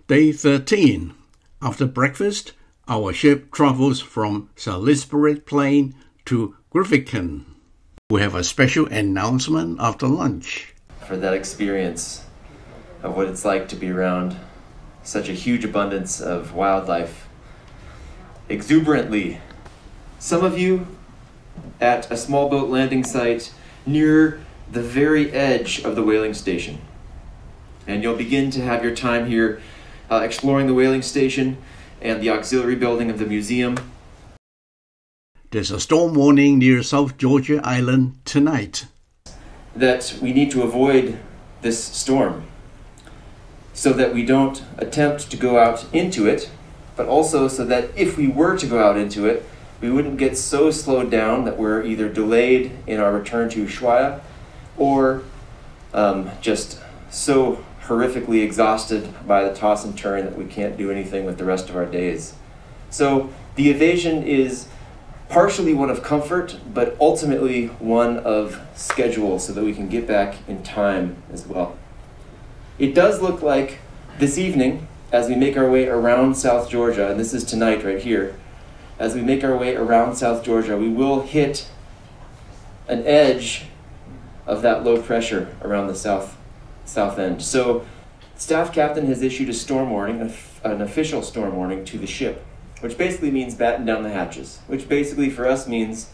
Day 13. After breakfast, our ship travels from Salisbury Plain to Grytviken. We have a special announcement after lunch. For that experience of what it's like to be around such a huge abundance of wildlife, exuberantly. Some of you at a small boat landing site near the very edge of the whaling station. And you'll begin to have your time here exploring the whaling station and the auxiliary building of the museum. There's a storm warning near South Georgia Island tonight. That we need to avoid this storm so that we don't attempt to go out into it, but also so that if we were to go out into it, we wouldn't get so slowed down that we're either delayed in our return to Ushuaia or just so horrifically exhausted by the toss and turn that we can't do anything with the rest of our days. So the evasion is partially one of comfort, but ultimately one of schedule so that we can get back in time as well. It does look like this evening, as we make our way around South Georgia, and this is tonight right here, as we make our way around South Georgia, we will hit an edge of that low pressure around the south end. So, Staff Captain has issued a storm warning, an official storm warning to the ship, which basically means batten down the hatches, which basically for us means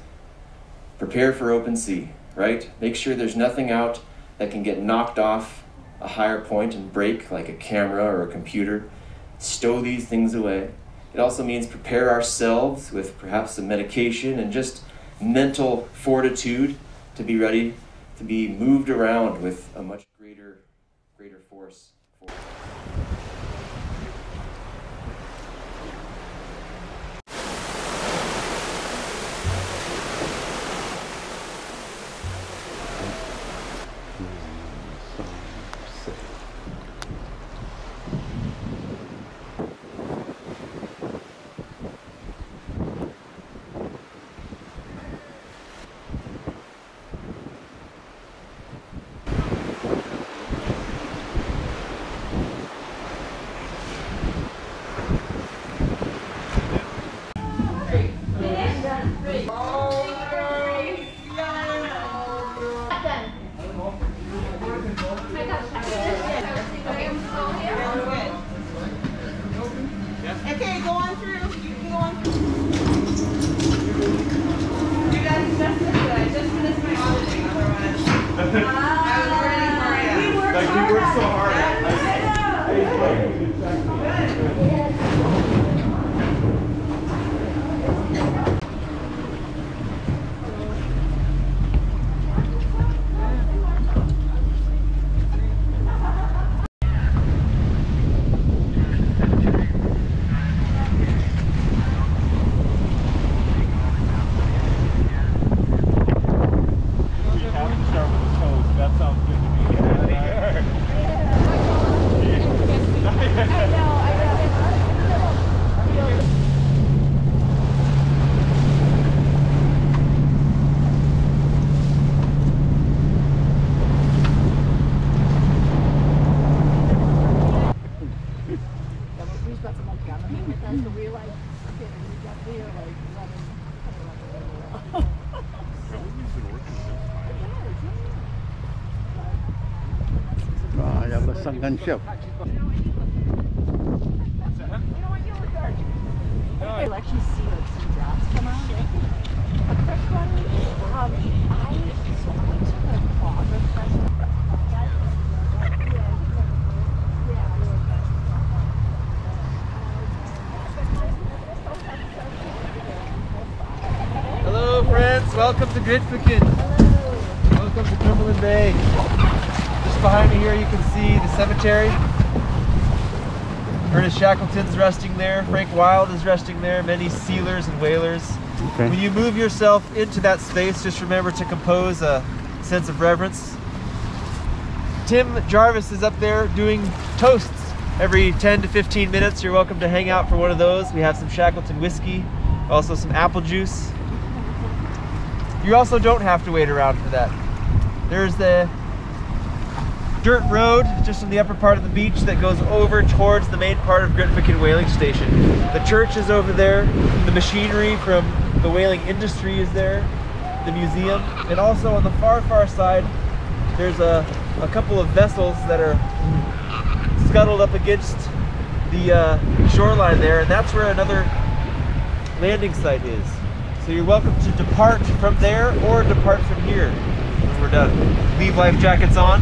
prepare for open sea, right? Make sure there's nothing out that can get knocked off a higher point and break, like a camera or a computer. Stow these things away. It also means prepare ourselves with perhaps some medication and just mental fortitude to be ready to be moved around with a much greater force. Okay, go on through. You can go on through. You guys just I just finished my auditing, otherwise. I was ready for you. We worked so hard. Sunken ship. You'll actually see like some drops come out. A freshwater. I went to the fog freshwater. Hello friends, welcome to Grytviken. Welcome to Cumberland Bay. Just behind me here you can see the cemetery. Ernest Shackleton's resting there, Frank Wild is resting there, many sealers and whalers. Okay. When you move yourself into that space, just remember to compose a sense of reverence. Tim Jarvis is up there doing toasts every 10 to 15 minutes. You're welcome to hang out for one of those. We have some Shackleton whiskey, also some apple juice. You also don't have to wait around for that. There's the dirt road just on the upper part of the beach that goes over towards the main part of Grytviken whaling station. The church is over there, the machinery from the whaling industry is there, the museum, and also on the far side there's a couple of vessels that are scuttled up against the shoreline there, and that's where another landing site is. So you're welcome to depart from there or depart from here when we're done. Leave life jackets on.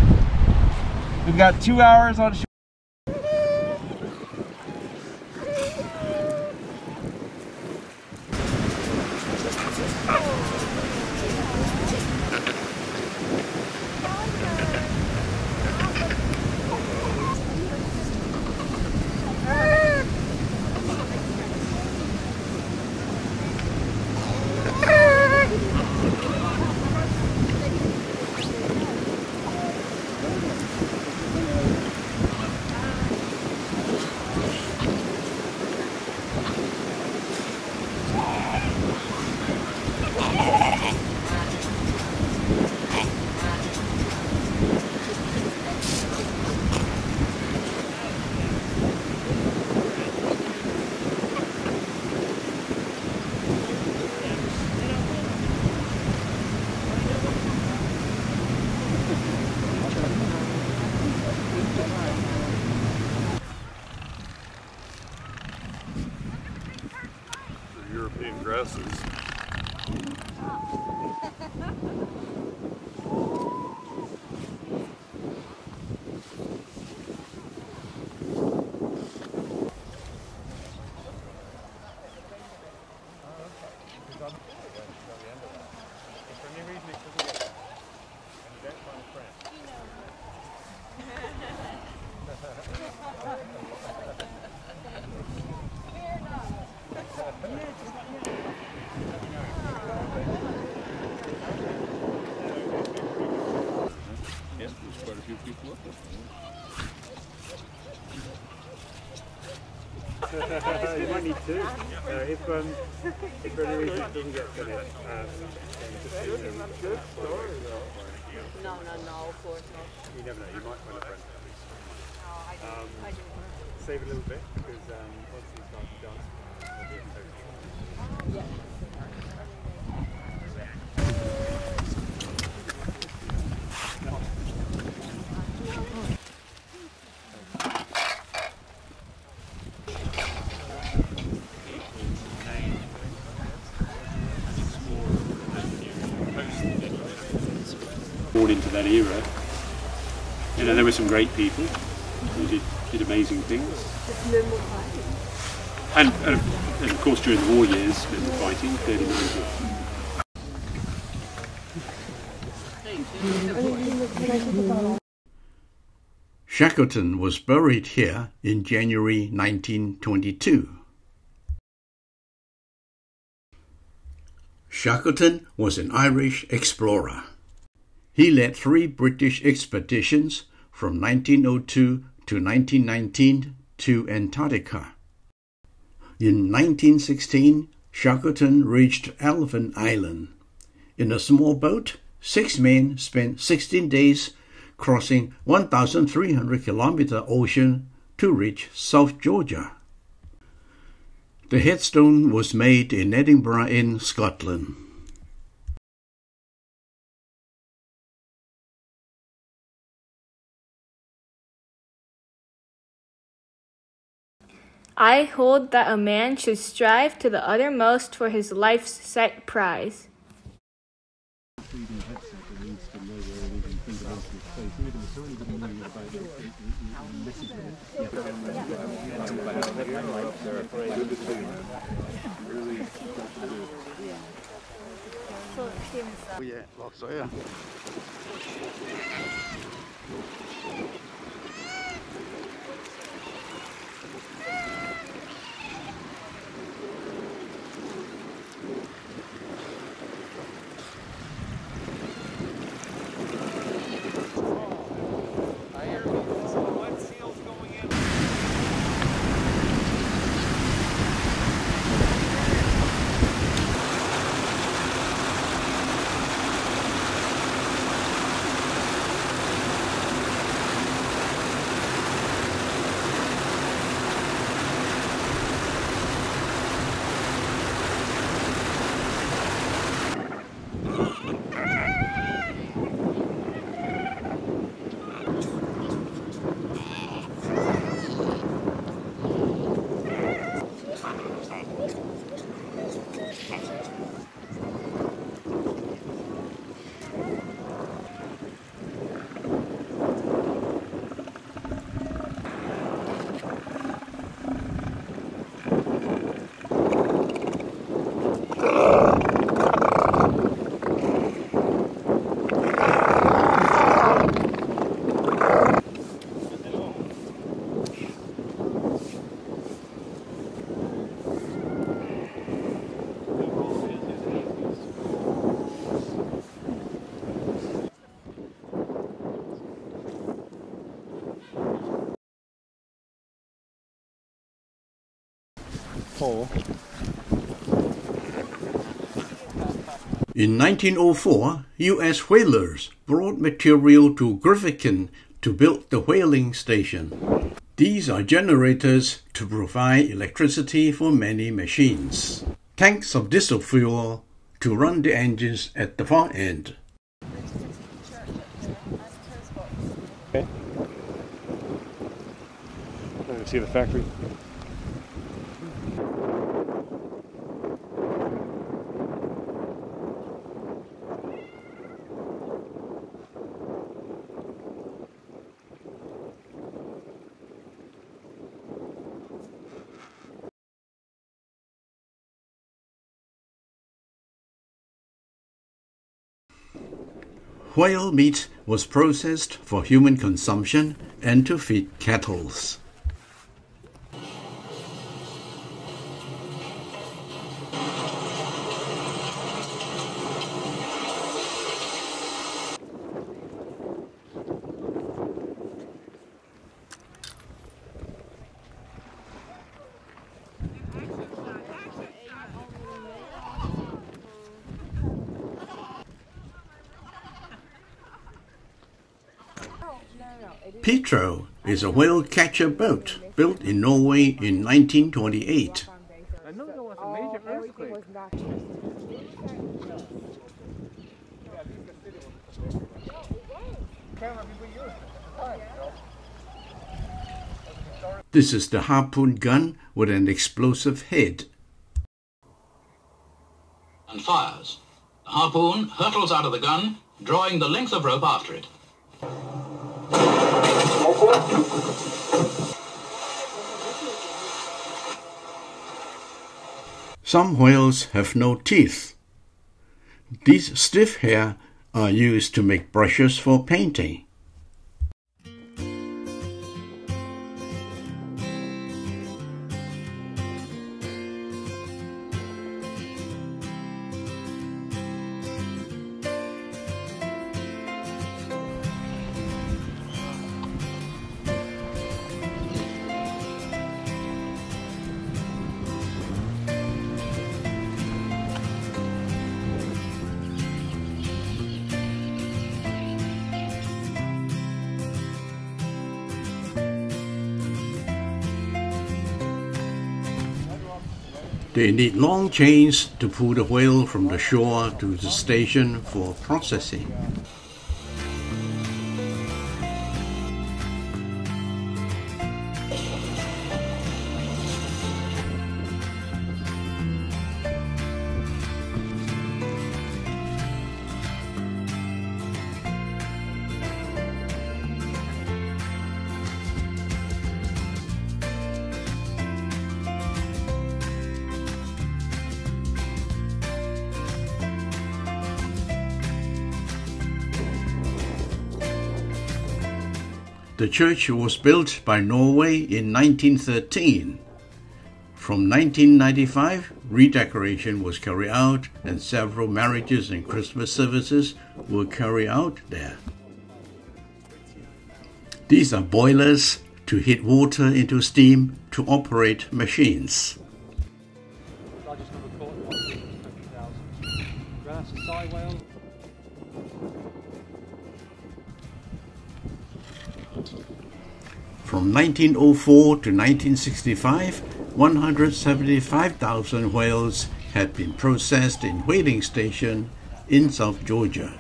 We've got 2 hours on shore. European grasses. You might need two. If for any reason it doesn't get finished, No, of course not. you never know, you might find a friend. Save a little bit because once you start to dance, it'll be a total. Born into that era, you know, there were some great people who did amazing things, and of course during the war years, men were fighting 39. Shackleton was buried here in January 1922. Shackleton was an Irish explorer. He led 3 British expeditions from 1902 to 1919 to Antarctica. In 1916, Shackleton reached Elephant Island. In a small boat, 6 men spent 16 days crossing 1,300-kilometer ocean to reach South Georgia. The headstone was made in Edinburgh in Scotland. I hold that a man should strive to the uttermost for his life's set prize. Yeah, lots of, yeah. 1904. In 1904, U.S. whalers brought material to Grytviken to build the whaling station. These are generators to provide electricity for many machines. Tanks of diesel fuel to run the engines at the far end. Okay. Let me see the factory. Whale meat was processed for human consumption and to feed cattle. Petro is a whale catcher boat built in Norway in 1928. I know there was a major earthquake. This is the harpoon gun with an explosive head. And fires. The harpoon hurtles out of the gun, drawing the length of rope after it. Some whales have no teeth. These stiff hair are used to make brushes for painting. They need long chains to pull the whale from the shore to the station for processing. The church was built by Norway in 1913. From 1995, redecoration was carried out and several marriages and Christmas services were carried out there. These are boilers to heat water into steam to operate machines. Largest number caught was 20,000. Grass, sei whale. From 1904 to 1965, 175,000 whales had been processed in whaling station in South Georgia.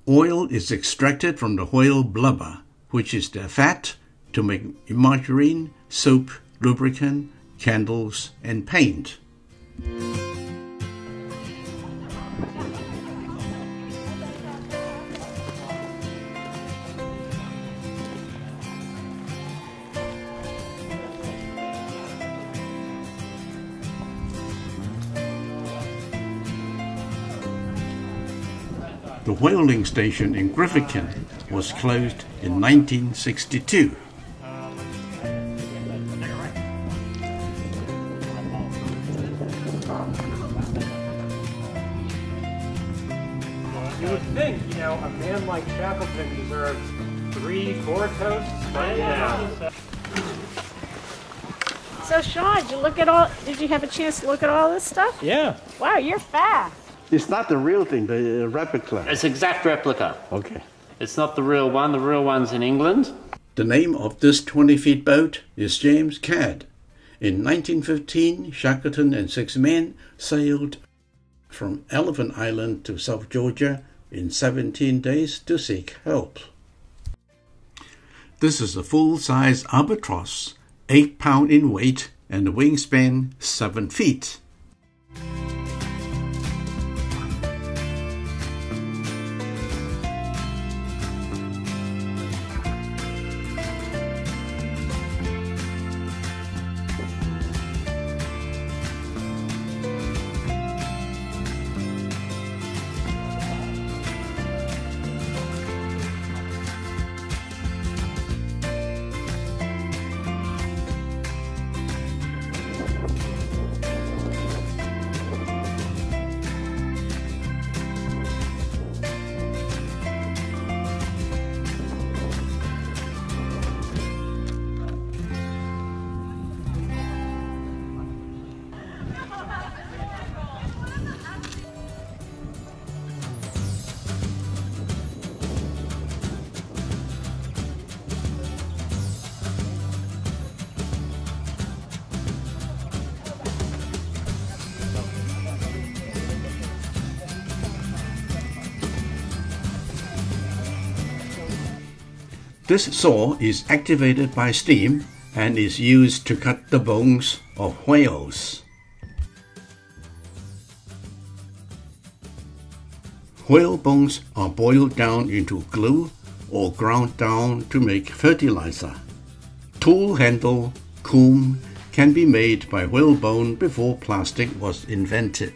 Oil is extracted from the whale blubber, which is their fat, to make margarine, soap, lubricant, candles, and paint. The whaling station in Grytviken was closed in 1962. You would think, you know, a man like Shackleton deserved 3-4 toasts right now. So Sean, did you have a chance to look at all this stuff? Yeah. Wow, you're fast. It's not the real thing, the replica. It's exact replica. Okay. It's not the real one. The real one's in England. The name of this 20-feet boat is James Cadden. In 1915, Shackleton and 6 men sailed from Elephant Island to South Georgia in 17 days to seek help. This is a full-size albatross, 8 pounds in weight and a wingspan 7 feet. This saw is activated by steam and is used to cut the bones of whales. Whale bones are boiled down into glue or ground down to make fertilizer. Tool handle, comb can be made by whalebone before plastic was invented.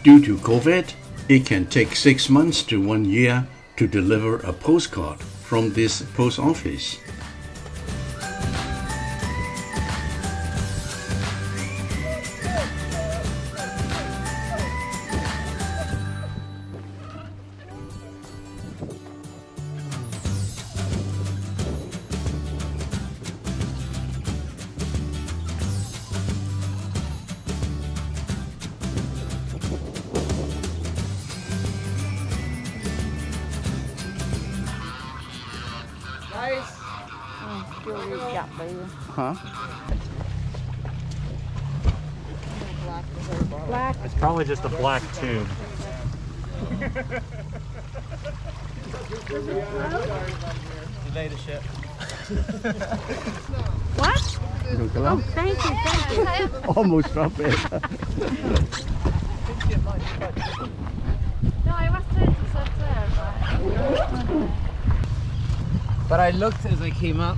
Due to COVID, it can take 6 months to 1 year to deliver a postcard from this post office. Huh? Black. It's probably just a black tube. Delay the ship. What? Oh, thank you. Almost dropped it. No, I was trying to sit there, but... But I looked as I came up